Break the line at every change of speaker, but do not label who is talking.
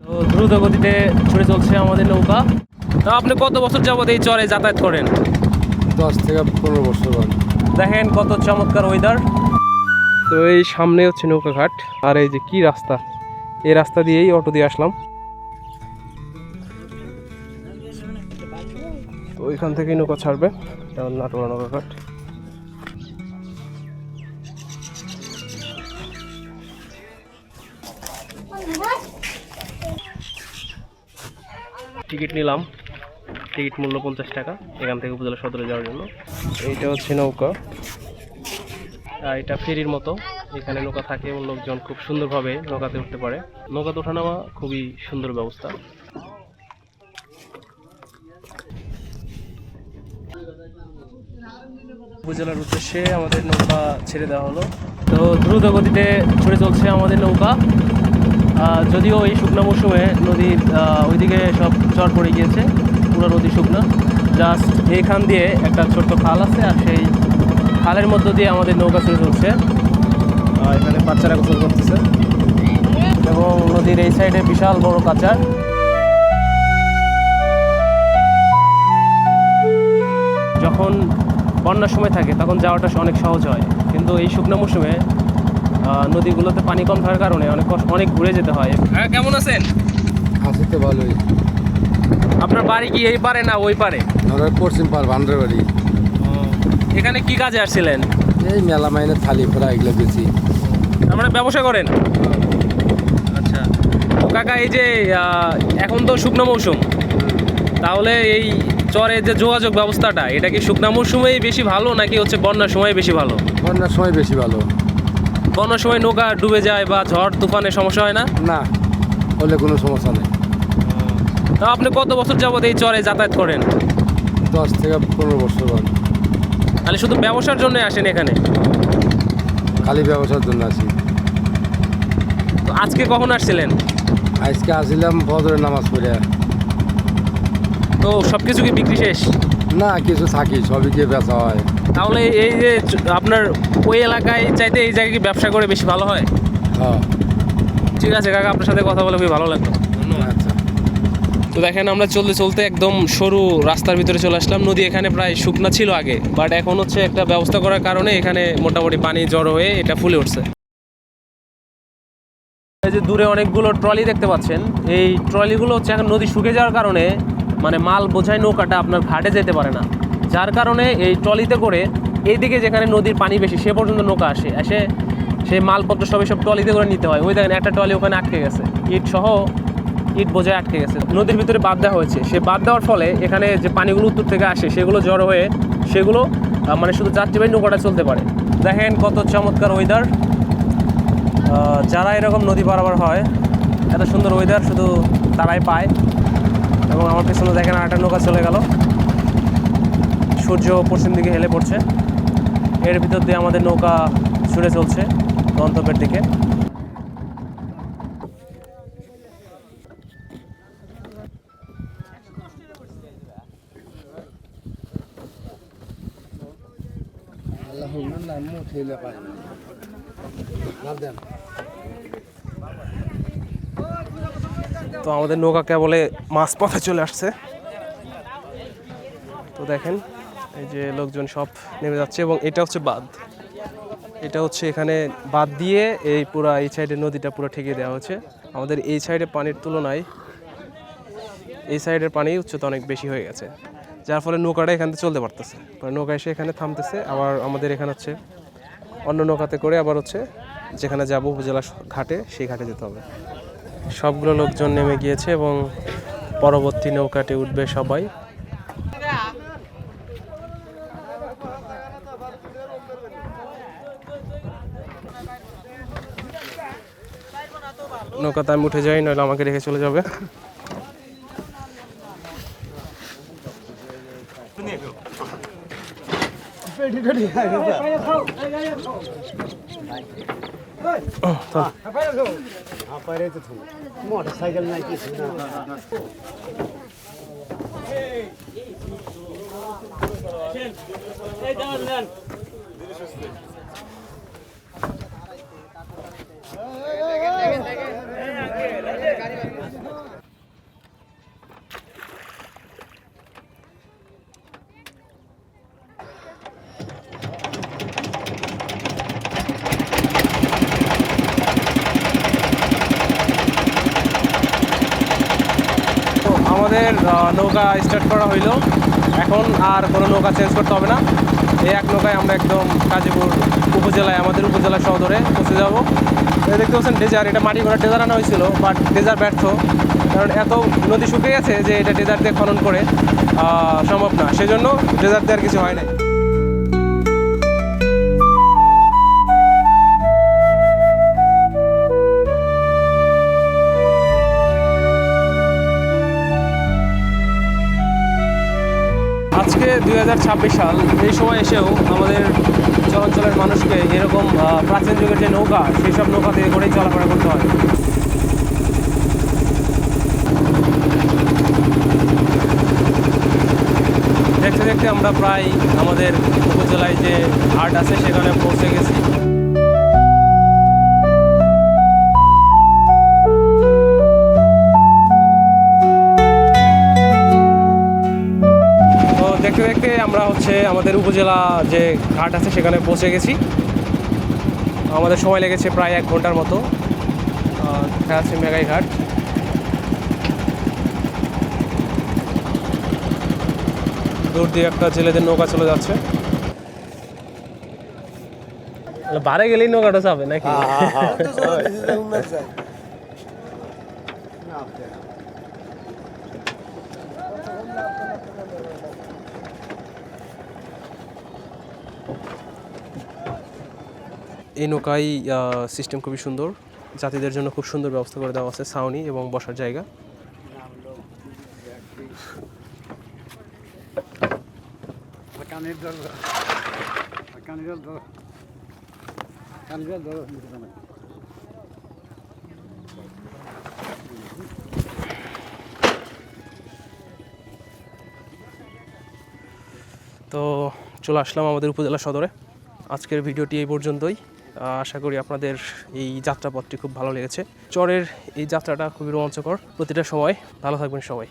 তো দ্রুত গতিতে ছুটে চলছে আমাদের নৌকা। তো আপনি কত বছর যাবত এই চরে যাতায়াত করেন?
10 থেকে 15 বছর।
দেখেন কত চমৎকার ওয়েদার। তো এই সামনে হচ্ছে নৌকা ঘাট, আর এই যে কি রাস্তা, এই রাস্তা দিয়েই অটো দিয়ে আসলাম। তো ওইখান থেকেই নৌকা ছাড়বে, নাটোয়া নৌকা ঘাট। টিকিট নিলাম, টিকিট মূল্য 50 টাকা এখান থেকে উপজেলা সদরে যাওয়ার জন্য। এইটা হচ্ছে নৌকা, এটা ফেরির মতো, এখানে নৌকা থাকে এবং লোকজন খুব সুন্দরভাবে নৌকাতে উঠতে পারে। নৌকাতে ওঠানামা খুবই সুন্দর ব্যবস্থা। উপজেলার উদ্দেশ্যে আমাদের নৌকা ছেড়ে দেওয়া হলো। তো দ্রুত গতিতে ছুটে চলছে আমাদের নৌকা। যদিও এই শুকনো মৌসুমে নদীর ওইদিকে সব চর পড়ে গিয়েছে, পুরো নদী শুকনো। জাস্ট এইখান দিয়ে একটা ছোট্ট খাল আছে, আর সেই খালের মধ্য দিয়ে আমাদের নৌকা ছুটে চলছে। এখানে বাচ্চারা গোসল করতেছে এবং নদীর এই সাইডে বিশাল বড় কাচার। যখন বন্যার সময় থাকে তখন যাওয়াটা অনেক সহজ হয়, কিন্তু এই শুকনো মৌসুমে নদীগুলোতে পানি কম থাকার কারণে অনেক ঘুরে যেতে হয়। হ্যাঁ, কেমন আছেন?
আছি তো ভালোই।
আপনার বাড়ি কি এই পারে না ওই পারে?
পশ্চিম পার ভান্ডার বাড়ি।
এখানে কি কাজে আসছিলেন?
এই মেলা মাইনে থালি ফোড়া এগুলো বেশি।
আমরা ব্যবসা করেন? আচ্ছা। তো কাকা, এই যে এখন তো শুকনো মৌসুম, তাহলে এই চরে যে যোগাযোগ ব্যবস্থাটা, এটা কি শুকনো মৌসুমেই বেশি ভালো নাকি হচ্ছে বন্যার সময় বেশি ভালো?
বন্যার সময় বেশি ভালো।
বন্যার সময় নৌকা ডুবে যায় বা ঝড় তুফানের সমস্যা হয় না?
না, হলে কোনো সমস্যা নেই।
তো আপনি কত বছর যাবত এই চরে যাতায়াত করেন?
10 থেকে 15 বছর।
তাহলে শুধু ব্যবসার জন্য আসেন এখানে?
খালি ব্যবসার জন্য আছি।
তো আজকে কখন আসছিলেন?
আজকে আসছিলাম ফজরের নামাজ পড়ে।
তো সব কিছু কি বিক্রি শেষ?
না, কিছু থাকি, সবই গিয়ে বেচা হয়।
তাহলে এই যে আপনার ওই এলাকায় চাইতে এই জায়গায় কি ব্যবসা করে বেশি ভালো হয়?
হ্যাঁ।
ঠিক আছে কাকা, আপনার সাথে কথা বলে খুবই ভালো লাগলো।
আচ্ছা।
তো দেখেন আমরা চলতে চলতে একদম সরু রাস্তার ভিতরে চলে আসলাম। নদী এখানে প্রায় শুকনা ছিল আগে, বাট এখন হচ্ছে একটা ব্যবস্থা করার কারণে এখানে মোটামুটি পানি জড়ো হয়ে এটা ফুলে উঠছে। এই যে দূরে অনেকগুলো ট্রলি দেখতে পাচ্ছেন, এই ট্রলিগুলো হচ্ছে এখন নদী শুকিয়ে যাওয়ার কারণে মানে মাল বোঝাই নৌকাটা আপনার ঘাটে যেতে পারে না, যার কারণে এই ট্রলিতে করে এইদিকে যেখানে নদীর পানি বেশি সে পর্যন্ত নৌকা এসে সেই মালপত্র সব ট্রলিতে করে নিতে হয়। ওই দেখেন একটা ট্রলি ওখানে আটকে গেছে, ইট বোঝায় আটকে গেছে। নদীর ভিতরে বাঁধ দেওয়া হয়েছে, সে বাঁধ দেওয়ার ফলে এখানে যে পানিগুলো উত্তর থেকে আসে সেগুলো জড়ো হয়ে সেগুলো মানে শুধু যাত্রীবাহী নৌকাটা চলতে পারে। দেখেন কত চমৎকার ওয়েদার। যারা এরকম নদী পারাবার হয়, এত সুন্দর ওয়েদার শুধু তারাই পায়। এবং আমার পেছনে দেখেন আরেকটা নৌকা চলে গেল, সূর্য পশ্চিম দিকে হেলে পড়ছে, এর ভিতর দিয়ে আমাদের নৌকা ছুটে চলছে গন্তব্যের দিকে। তো আমাদের নৌকা কেবলে মাছ পথে চলে আসছে। তো দেখেন এই যে লোকজন সব নেমে যাচ্ছে, এবং এটা হচ্ছে বাঁধ, এটা হচ্ছে এখানে বাঁধ দিয়ে এই পুরা এই সাইডে নদীটা পুরো ঠেকিয়ে দেওয়া হচ্ছে। আমাদের এই সাইডে পানির তুলনায় এই সাইডের পানি উচ্চতা অনেক বেশি হয়ে গেছে, যার ফলে নৌকাটা এখান থেকে চলতে পারতেছে। নৌকা এসে এখানে থামতেছে, আবার আমাদের এখানে হচ্ছে অন্য নৌকাতে করে আবার হচ্ছে যেখানে যাব উপজেলা ঘাটে, সেই ঘাটে যেতে হবে। সবগুলো লোকজন নেমে গিয়েছে এবং পরবর্তী নৌকাতে উঠবে সবাই। নৌকাতে আমি উঠে যাই, নইলে আমাকে রেখে চলে যাবে।
মোটরসাইকেল নাই কিছু না।
আমাদের নৌকা স্টার্ট করা হইলো। এখন আর কোনো নৌকা চেঞ্জ করতে হবে না। এই এক নৌকায় আমরা একদম গাজীপুর উপজেলায়, আমাদের উপজেলা সদরে পৌঁছে যাব। দেখতে পাচ্ছেন ডেজার, এটা মাটি ঘোড়া ডেজার আনা হয়েছিল, বাট ডেজার ব্যর্থ, কারণ এত নদী শুকিয়ে গেছে যে এটা ডেজার দিয়ে খনন করে সম্ভব না, সেজন্য ডেজার দিয়ে আর কিছু হয় নাই। আজকে 2026 সাল, এই সময় এসেও আমাদের চলাচলের মানুষকে এরকম প্রাচীন যুগের যে নৌকা, সেই সব নৌকা দিয়ে করেই চলাফেরা করতে হয়। দেখতে দেখতে আমরা প্রায় আমাদের উপজেলায় যে হাট আছে সেখানে পৌঁছে গেছি। দেখতে দেখতে আমরা আমাদের উপজেলা যে ঘাট আছে সেখানে পৌঁছে গেছি। আমাদের সময় লেগেছে প্রায় 1 ঘন্টার মতো। দেখা যাচ্ছে মেঘাই ঘাট। দূর দিয়ে একটা জেলেদের নৌকা চলে যাচ্ছে। বারে গেলেই নৌকাটা যাবে নাকি? এই নৌকায় সিস্টেম খুবই সুন্দর, যাত্রীদের জন্য খুব সুন্দর ব্যবস্থা করে দেওয়া আছে, ছাউনি এবং বসার জায়গা। তো চলে আসলাম আমাদের উপজেলা সদরে। আজকের ভিডিওটি এই পর্যন্তই। আশা করি আপনাদের এই যাত্রাপথটি খুব ভালো লেগেছে। চরের এই যাত্রাটা খুবই রোমাঞ্চকর। প্রতিটা সময় ভালো থাকবেন সবাই।